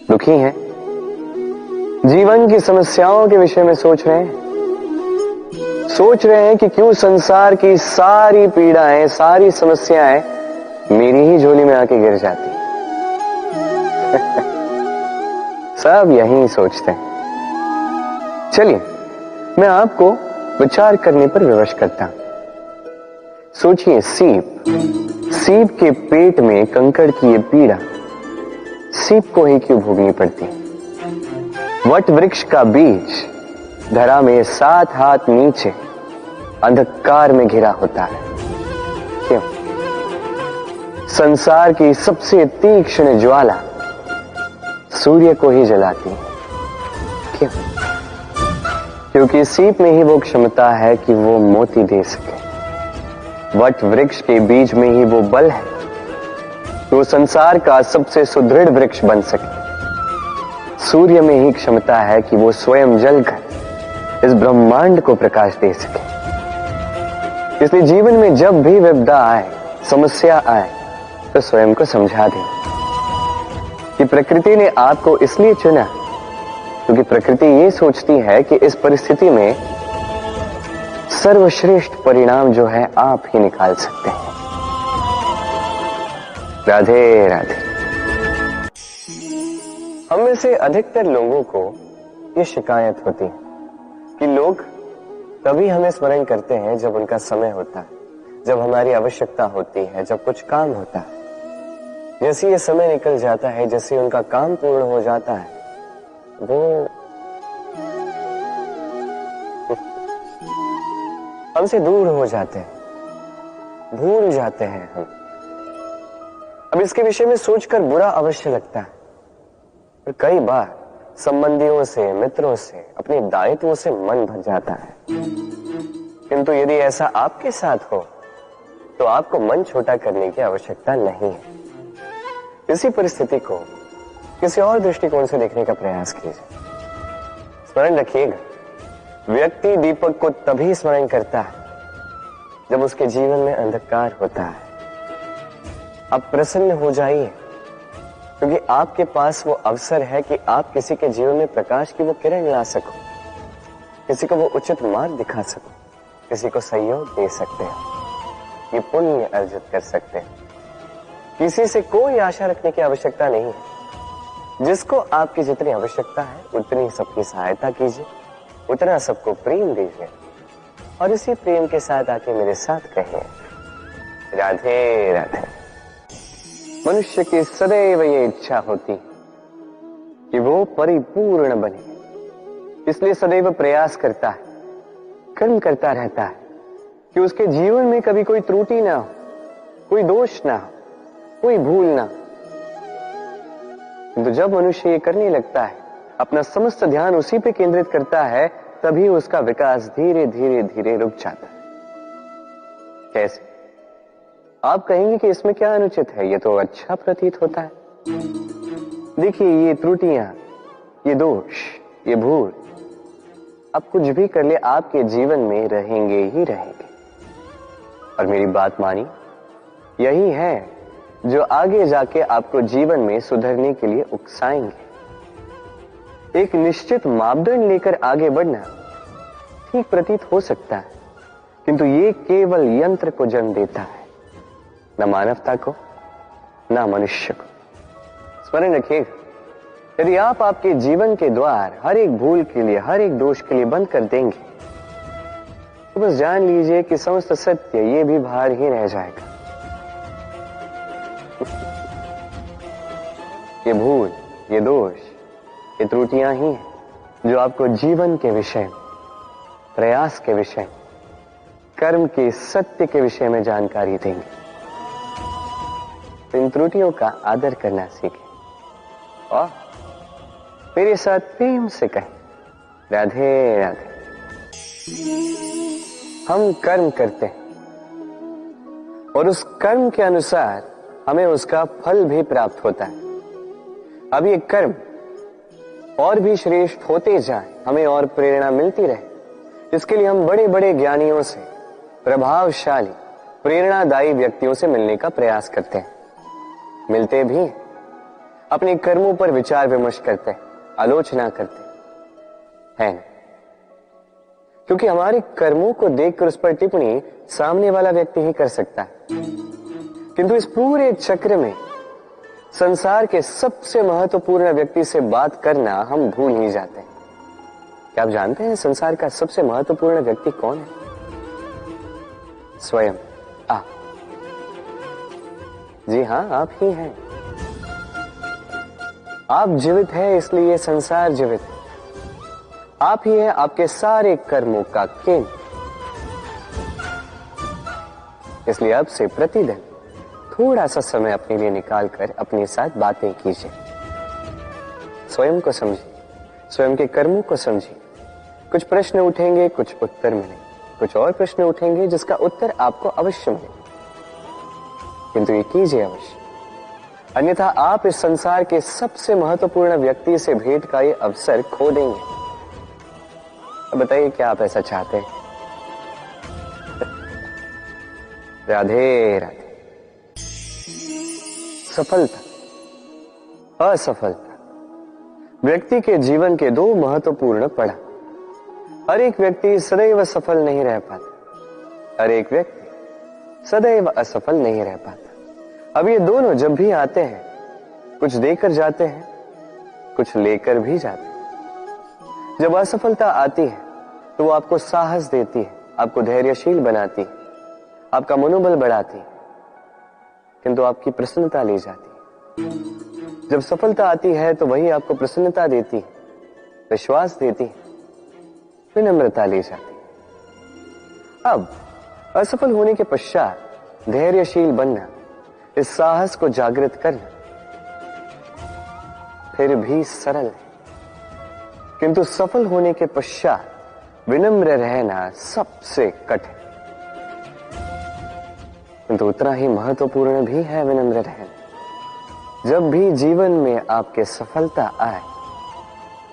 दुखी हैं, जीवन की समस्याओं के विषय में सोच रहे हैं कि क्यों संसार की सारी पीड़ाएं, सारी समस्याएं मेरी ही झोली में आके गिर जाती। सब यही सोचते हैं। चलिए मैं आपको विचार करने पर विवश करता हूं। सोचिए, सीप के पेट में कंकड़ की ये पीड़ा सीप को ही क्यों भोगनी पड़ती? वट वृक्ष का बीज धरा में 7 हाथ नीचे अंधकार में घिरा होता है, क्यों? संसार की सबसे तीक्ष्ण ज्वाला सूर्य को ही जलाती है, क्यों? क्योंकि सीप में ही वो क्षमता है कि वो मोती दे सके। वट वृक्ष के बीज में ही वो बल है कि वो संसार का सबसे सुदृढ़ वृक्ष बन सके। सूर्य में ही क्षमता है कि वो स्वयं जलकर इस ब्रह्मांड को प्रकाश दे सके। इसलिए जीवन में जब भी विपदा आए, समस्या आए, तो स्वयं को समझा दें कि प्रकृति ने आपको इसलिए चुना क्योंकि प्रकृति ये सोचती है कि इस परिस्थिति में सर्वश्रेष्ठ परिणाम जो है आप ही निकाल सकते हैं। राधे राधे। हम में से अधिकतर लोगों को ये शिकायत होती है कि लोग तभी हमें स्मरण करते हैं जब उनका समय होता है, जब हमारी आवश्यकता होती है, जब कुछ काम होता है। जैसे ये समय निकल जाता है, जैसे उनका काम पूर्ण हो जाता है, वो हमसे दूर हो जाते हैं, भूल जाते हैं हम। अब इसके विषय में सोचकर बुरा अवश्य लगता है, पर कई बार संबंधियों से, मित्रों से, अपने दायित्वों से मन भर जाता है। किंतु यदि ऐसा आपके साथ हो तो आपको मन छोटा करने की आवश्यकता नहीं है। इसी परिस्थिति को किसी और दृष्टिकोण से देखने का प्रयास कीजिए। स्मरण रखिएगा, व्यक्ति दीपक को तभी स्मरण करता है जब उसके जीवन में अंधकार होता है। आप प्रसन्न हो जाइए, क्योंकि आपके पास वो अवसर है कि आप किसी के जीवन में प्रकाश की वो किरण ला सको, किसी को वो उचित मार्ग दिखा सको, किसी को सहयोग दे सकते हैं, ये पुण्य अर्जित कर सकते हैं। किसी से कोई आशा रखने की आवश्यकता नहीं है। जिसको आपकी जितनी आवश्यकता है उतनी सबकी सहायता कीजिए, उतना सबको प्रेम दीजिए, और इसी प्रेम के साथ आके मेरे साथ कहिए, राधे राधे। मनुष्य की सदैव ये इच्छा होती कि वो परिपूर्ण बने, इसलिए सदैव प्रयास करता है, कर्म करता रहता है कि उसके जीवन में कभी कोई त्रुटि ना हो, कोई दोष ना हो, कोई भूल ना। किंतु जब मनुष्य ये करने लगता है, अपना समस्त ध्यान उसी पे केंद्रित करता है, तभी उसका विकास धीरे धीरे धीरे रुक जाता है। कैसे? आप कहेंगे कि इसमें क्या अनुचित है, ये तो अच्छा प्रतीत होता है। देखिए, ये त्रुटियां, ये दोष, ये भूल, अब कुछ भी कर ले आपके जीवन में रहेंगे ही रहेंगे। और मेरी बात मानी, यही है जो आगे जाके आपको जीवन में सुधरने के लिए उकसाएंगे। एक निश्चित मापदंड लेकर आगे बढ़ना ठीक प्रतीत हो सकता है, किंतु ये केवल यंत्र को जन्म देता है, न मानवता को, न मनुष्य को। स्मरण रखिएगा, यदि आप आपके जीवन के द्वार हर एक भूल के लिए, हर एक दोष के लिए बंद कर देंगे, तो बस जान लीजिए कि समस्त सत्य ये भी बाहर ही रह जाएगा। ये भूल, ये दोष, ये त्रुटियां ही हैं जो आपको जीवन के विषय, प्रयास के विषय, कर्म के सत्य के विषय में जानकारी देंगे। तो इन त्रुटियों का आदर करना सीखें और मेरे साथ प्रेम से कहें, राधे राधे। हम कर्म करते हैं और उस कर्म के अनुसार हमें उसका फल भी प्राप्त होता है। अब ये कर्म और भी श्रेष्ठ होते जाए, हमें और प्रेरणा मिलती रहे, इसके लिए हम बड़े बड़े ज्ञानियों से, प्रभावशाली, प्रेरणादायी व्यक्तियों से मिलने का प्रयास करते हैं, मिलते भी हैं। अपने कर्मों पर विचार विमर्श करते हैं, आलोचना करते हैं, क्योंकि हमारे कर्मों को देखकर उस पर टिप्पणी सामने वाला व्यक्ति ही कर सकता है। किंतु इस पूरे चक्र में संसार के सबसे महत्वपूर्ण व्यक्ति से बात करना हम भूल ही जाते हैं। क्या आप जानते हैं संसार का सबसे महत्वपूर्ण व्यक्ति कौन है? स्वयं आप। जी हां, आप ही हैं। आप जीवित हैं, इसलिए संसार जीवित है। आप ही हैं आपके सारे कर्मों का केंद्र। इसलिए अब से प्रतिदिन थोड़ा सा समय अपने लिए निकालकर अपने साथ बातें कीजिए। स्वयं को समझिए, स्वयं के कर्मों को समझिए। कुछ प्रश्न उठेंगे, कुछ उत्तर मिलेंगे, कुछ और प्रश्न उठेंगे जिसका उत्तर आपको अवश्य मिलेगा, किंतु ये कीजिए अवश्य, अन्यथा आप इस संसार के सबसे महत्वपूर्ण व्यक्ति से भेंट का ये अवसर खो देंगे। अब बताइए, क्या आप ऐसा चाहते हैं? राधे राधे। सफलता, असफलता व्यक्ति के जीवन के दो महत्वपूर्ण पड़ाव। हर एक व्यक्ति सदैव सफल नहीं रह पाता, हर एक व्यक्ति सदैव असफल नहीं रह पाता। अब ये दोनों जब भी आते हैं, कुछ देकर जाते हैं, कुछ लेकर भी जाते हैं। जब असफलता आती है तो वो आपको साहस देती है, आपको धैर्यशील बनाती है, आपका मनोबल बढ़ाती है, किंतु आपकी प्रसन्नता ले जाती है। जब सफलता आती है तो वही आपको प्रसन्नता देती है, विश्वास देती है, विनम्रता ले जाती है। अब असफल होने के पश्चात धैर्यशील बनना, इस साहस को जागृत करना फिर भी सरल है, किंतु सफल होने के पश्चात विनम्र रहना सबसे कठिन, किंतु उतना ही महत्वपूर्ण भी है विनम्र रहना। जब भी जीवन में आपके सफलता आए,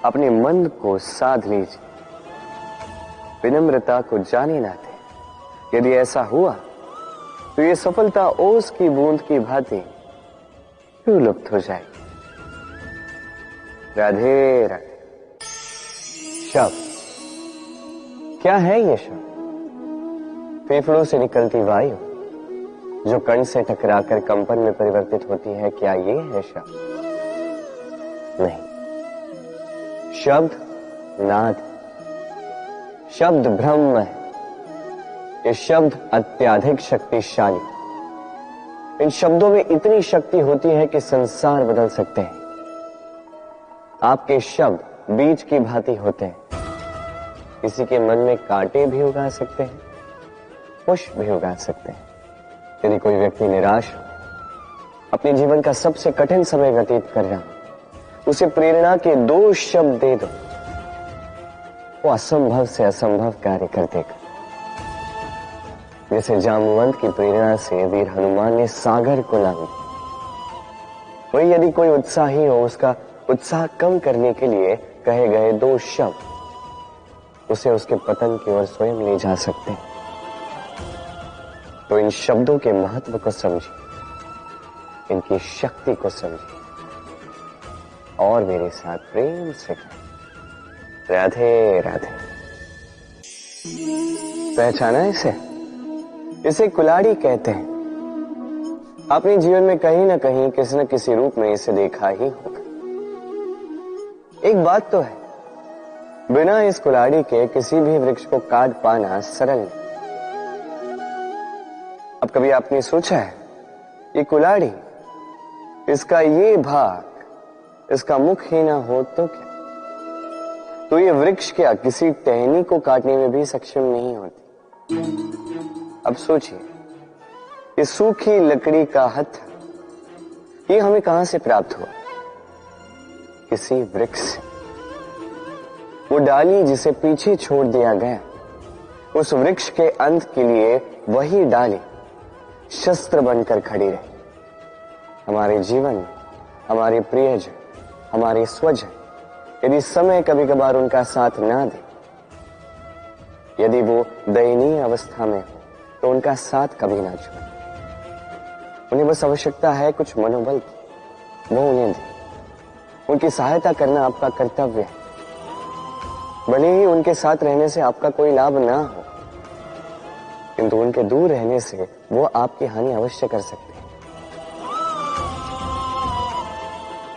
अपने मन को साध लीजिए, विनम्रता को जाने ना दें। यदि ऐसा हुआ तो ये सफलता ओस की बूंद की भांति क्यों लुप्त हो जाएगी। राधे राधे। शब्द क्या है? ये शब्द फेफड़ों से निकलती वायु जो कण से टकराकर कंपन में परिवर्तित होती है, क्या ये है शब्द? नहीं। शब्द नाद, शब्द ब्रह्म है। ये शब्द अत्यधिक शक्तिशाली। इन शब्दों में इतनी शक्ति होती है कि संसार बदल सकते हैं। आपके शब्द बीज की भांति होते हैं, किसी के मन में कांटे भी उगा सकते हैं, पुष्प भी उगा सकते हैं। यदि कोई व्यक्ति निराश हो, अपने जीवन का सबसे कठिन समय व्यतीत कर रहा हो, उसे प्रेरणा के दो शब्द दे दो, वो असंभव से असंभव कार्य कर देगा। जैसे जामवंत की प्रेरणा से वीर हनुमान ने सागर को लांघा, वही यदि कोई उत्साही हो, उसका उत्साह कम करने के लिए कहे गए दो शब्द उसे उसके पतन की ओर स्वयं ले जा सकते हैं। तो इन शब्दों के महत्व को समझिए, इनकी शक्ति को समझिए और मेरे साथ प्रेम से राधे राधे। पहचाना इसे? इसे कुल्हाड़ी कहते हैं। अपने जीवन में कहीं ना कहीं किसी न किसी रूप में इसे देखा ही होगा। एक बात तो है, बिना इस कुल्हाड़ी के किसी भी वृक्ष को काट पाना सरल नहीं। अब कभी आपने सोचा है, ये कुल्हाड़ी, इसका ये भाग, इसका मुख ही ना हो तो क्या? तो ये वृक्ष क्या किसी टहनी को काटने में भी सक्षम नहीं होती? अब सोचिए, ये सूखी लकड़ी का हत्था, ये हमें कहां से प्राप्त हुआ? किसी वृक्ष से। वो डाली जिसे पीछे छोड़ दिया गया, उस वृक्ष के अंत के लिए वही डाली शस्त्र बनकर खड़ी रही। हमारे जीवन में हमारे प्रियजन, हमारे स्वजन, यदि समय कभी कभार उनका साथ ना दे, यदि वो दयनीय अवस्था में हो, तो उनका साथ कभी ना छोड़े। उन्हें बस आवश्यकता है कुछ मनोबल की, वो उन्हें दे। उनकी सहायता करना आपका कर्तव्य है। भले ही उनके साथ रहने से आपका कोई लाभ ना हो, किंतु उनके दूर रहने से वो आपकी हानि अवश्य कर सकते हैं।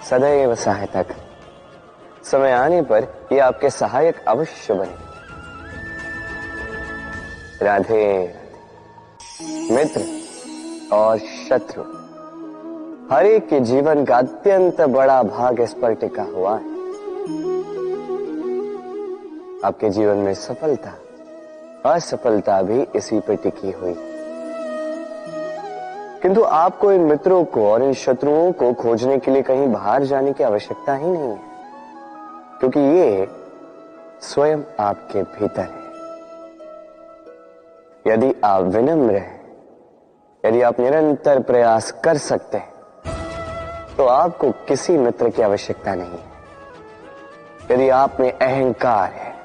सदैव सहायता करें, समय आने पर ये आपके सहायक अवश्य बने। राधे राधे। मित्र और शत्रु, हर एक के जीवन का अत्यंत बड़ा भाग इस पर टिका हुआ है। आपके जीवन में सफलता असफलता भी इसी पर टिकी हुई, किंतु आपको इन मित्रों को और इन शत्रुओं को खोजने के लिए कहीं बाहर जाने की आवश्यकता ही नहीं है, क्योंकि ये स्वयं आपके भीतर है। यदि आप विनम्र हैं, यदि आप निरंतर प्रयास कर सकते हैं, तो आपको किसी मित्र की आवश्यकता नहीं है। यदि आप में अहंकार है,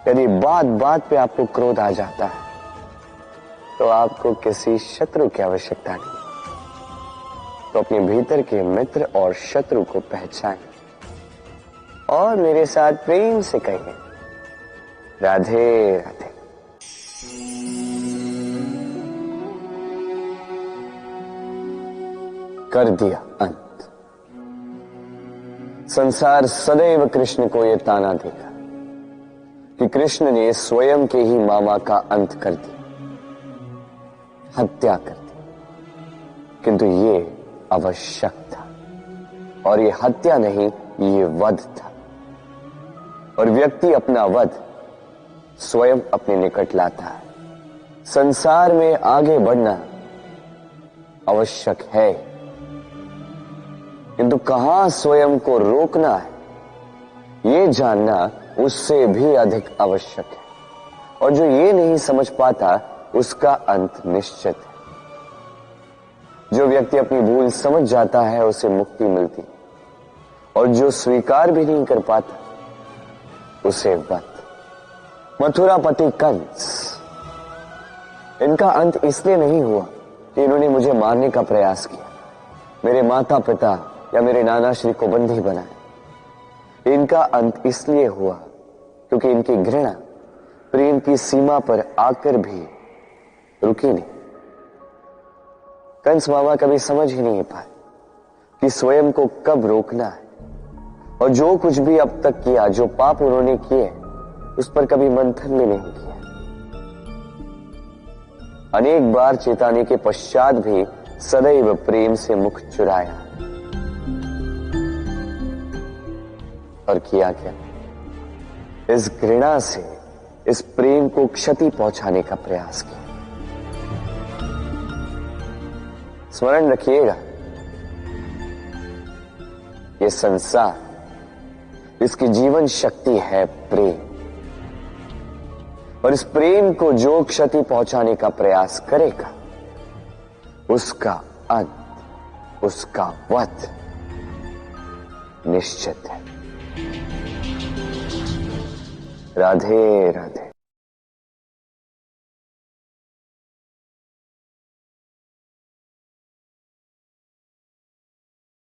यदि बात बात पे आपको क्रोध आ जाता है, तो आपको किसी शत्रु की आवश्यकता नहीं। तो अपने भीतर के मित्र और शत्रु को पहचानें और मेरे साथ प्रेम से कहिए, राधे राधे। कर दिया अंत। संसार सदैव कृष्ण को यह ताना देगा कि कृष्ण ने स्वयं के ही मामा का अंत कर दिया, हत्या कर दी, किंतु ये आवश्यक था। और ये हत्या नहीं, ये वध था। और व्यक्ति अपना वध स्वयं अपने निकट लाता है। संसार में आगे बढ़ना आवश्यक है, किंतु कहां स्वयं को रोकना है, ये जानना उससे भी अधिक आवश्यक है। और जो ये नहीं समझ पाता, उसका अंत निश्चित है। जो व्यक्ति अपनी भूल समझ जाता है, उसे मुक्ति मिलती, और जो स्वीकार भी नहीं कर पाता, उसे वध। मथुरापति कंस, इनका अंत इसलिए नहीं हुआ कि इन्होंने मुझे मारने का प्रयास किया, मेरे माता पिता या मेरे नाना श्री को बंदी बनाया। इनका अंत इसलिए हुआ क्योंकि इनकी घृणा प्रेम की सीमा पर आकर भी रुकी नहीं। कंस मामा कभी समझ ही नहीं पाए कि स्वयं को कब रोकना है, और जो कुछ भी अब तक किया, जो पाप उन्होंने किए, उस पर कभी मंथन भी नहीं किया। अनेक बार चेताने के पश्चात भी सदैव प्रेम से मुख चुराया। और किया क्या? इस घृणा से इस प्रेम को क्षति पहुंचाने का प्रयास किया। स्मरण रखिएगा, ये संसार, इसकी जीवन शक्ति है प्रेम, और इस प्रेम को जो क्षति पहुंचाने का प्रयास करेगा, उसका अंत, उसका वध निश्चित है। राधे राधे।